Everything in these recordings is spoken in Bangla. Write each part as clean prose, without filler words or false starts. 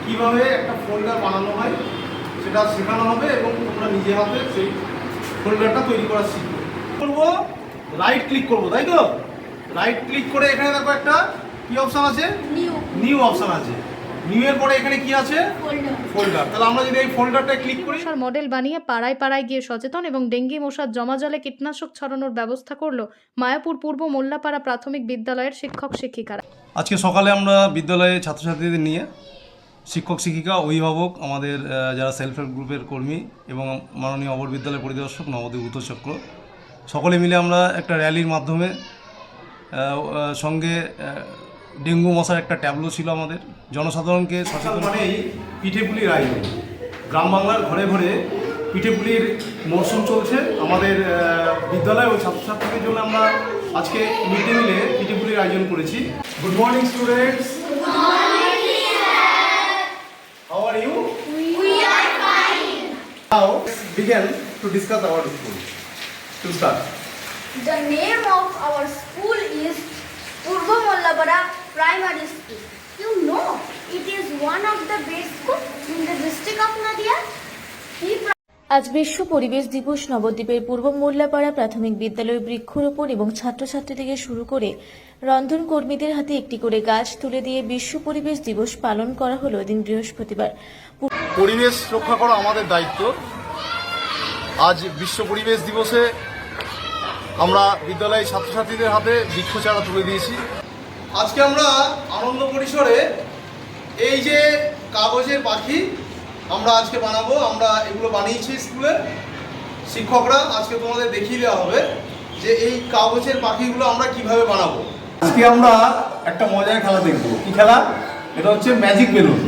কীভাবে একটা ফোল্ডার বানানো হয় সেটা শেখানো হবে এবং তোমরা নিজে হাতে সেই ফোল্ডারটা তৈরি করা শিখবে। করবো রাইট ক্লিক করবো, তাই তো? রাইট ক্লিক করে এখানে দেখো একটা কি অপশান আছে, নিউ অপশান আছে। নিউ এর পরে এখানে কি আছে, ফোল্ডার। তাহলে আমরা যদি এই ফোল্ডারটা ক্লিক করি, মশার মডেল বানিয়ে পাড়ায় পাড়ায় গিয়ে সচেতন এবং ডেঙ্গি মশার জমা জলে কীটনাশক ছড়ানোর ব্যবস্থা করলো মায়াপুর পূর্ব মোল্লাপাড়া প্রাথমিক বিদ্যালয়ের শিক্ষক শিক্ষিকারা। আজকে সকালে আমরা বিদ্যালয়ে ছাত্রছাত্রীদের নিয়ে শিক্ষক শিক্ষিকা, অভিভাবক, আমাদের যারা সেলফ হেল্প গ্রুপের কর্মী এবং মাননীয় অপর বিদ্যালয় পরিদর্শক নবদ্বীপ উত্তরচক্র সকলে মিলে আমরা একটা র্যালির মাধ্যমে সঙ্গে ডেঙ্গু মশার একটা ট্যাবলো ছিল আমাদের জনসাধারণকে সচেতন। মানেই পিঠেপুলির আয়োজন। গ্রাম বাংলার ঘরে ঘরে পিঠেপুলির মরশুম চলছে। আমাদের বিদ্যালয় ও ছাত্রছাত্রীদের জন্য আমরা আজকে মিড ডে মিলে পিঠেপুলির আয়োজন করেছি। Good morning students. How are you? We are fine. Now begin to discuss our school. To start. The name of our school is Purva Mollapara Primary School. You know, it is one of the best schools in the district of Nadia. আজ বিশ্ব পরিবেশ দিবস। নবদ্বীপের পূর্ব মোল্লাপাড়া প্রাথমিক বিদ্যালয়ে বৃক্ষরোপণ এবং ছাত্রছাত্রী থেকে শুরু করে রন্ধন কর্মীদের হাতে একটি করে গাছ তুলে দিয়ে বিশ্ব পরিবেশ দিবস পালন করা হলো এদিন বৃহস্পতিবার। পরিবেশ রক্ষা করা আমাদের দায়িত্ব। আজ বিশ্ব পরিবেশ দিবসে আমরা বিদ্যালয়ের ছাত্রছাত্রীদের হাতে বৃক্ষচারা তুলে দিয়েছি। আজকে আমরা আনন্দ পরিসরে এই যে কাগজের পাখি আমরা আজকে বানাবো, আমরা এগুলো বানিয়েছি স্কুলে। শিক্ষকরা আজকে তোমাদের দেখিয়ে দেওয়া হবে যে এই কাগজের পাখিগুলো আমরা কিভাবে বানাবো। আজকে আমরা একটা মজার খেলা দেখবো। কি খেলা? এটা হচ্ছে ম্যাজিক বেলুন।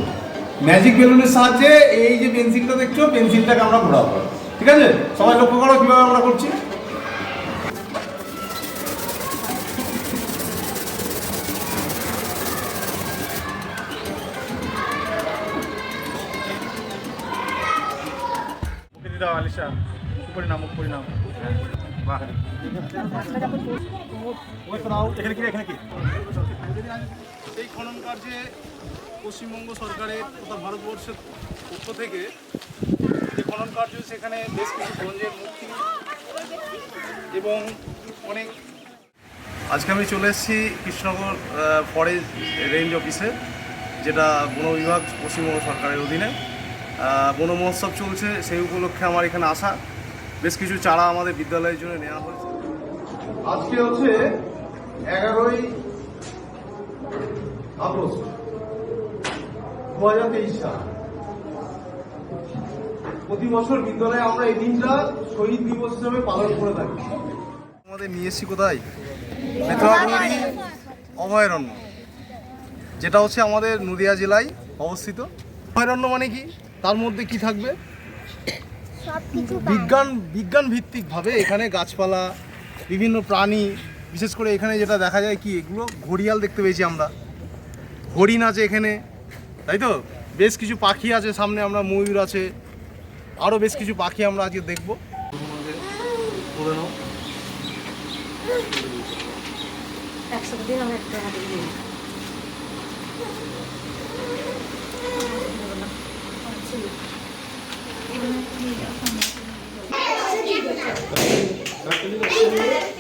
ম্যাজিক বেলুনের সাহায্যে এই যে পেন্সিলটা দেখছো, পেন্সিলটাকে আমরা ঘোরাবো। ঠিক আছে? সবাই লক্ষ্য করো কিভাবে আমরা করছি। আলিশা পরিণাম পরিণাম এখানে কি এখানে কি এই খনন কার্যে পশ্চিমবঙ্গ সরকারের তথা ভারতবর্ষের পক্ষ থেকে যে খনন কার্য, সেখানে বেশ কিছু ব্রোঞ্জের মূর্তি এবং অনেক। আজকে আমি চলে এসেছি কৃষ্ণনগর ফরেস্ট রেঞ্জ অফিসে, যেটা বন বিভাগ পশ্চিমবঙ্গ সরকারের অধীনে। বন মহোৎসব চলছে, সেই উপলক্ষে আমার এখানে আসা। বেশ কিছু চারা আমাদের বিদ্যালয়ের জন্য নেওয়া হয়েছে। আজকে হচ্ছে 11ই আগস্ট 2023 সাল। প্রতি বছর বিদ্যালয়ে আমরা এই দিনটা শহীদ দিবস হিসেবে পালন করে থাকি। আমাদের নিয়ে এসেছি কোথায়? মেথরাগুড়ি অভয়ারণ্য, যেটা হচ্ছে আমাদের নদিয়া জেলায় অবস্থিত। অভয়ারণ্য মানে কি? তার মধ্যে কি থাকবে? বিজ্ঞান ভিত্তিকভাবে এখানে গাছপালা, বিভিন্ন প্রাণী, বিশেষ করে এখানে যেটা দেখা যায় কি, এগুলো ঘড়িয়াল দেখতে পেয়েছি আমরা, হরিণ আছে এখানে, তাই তো? বেশ কিছু পাখি আছে সামনে, আমরা ময়ূর আছে, আরও বেশ কিছু পাখি আমরা আজকে দেখবো। Thank you.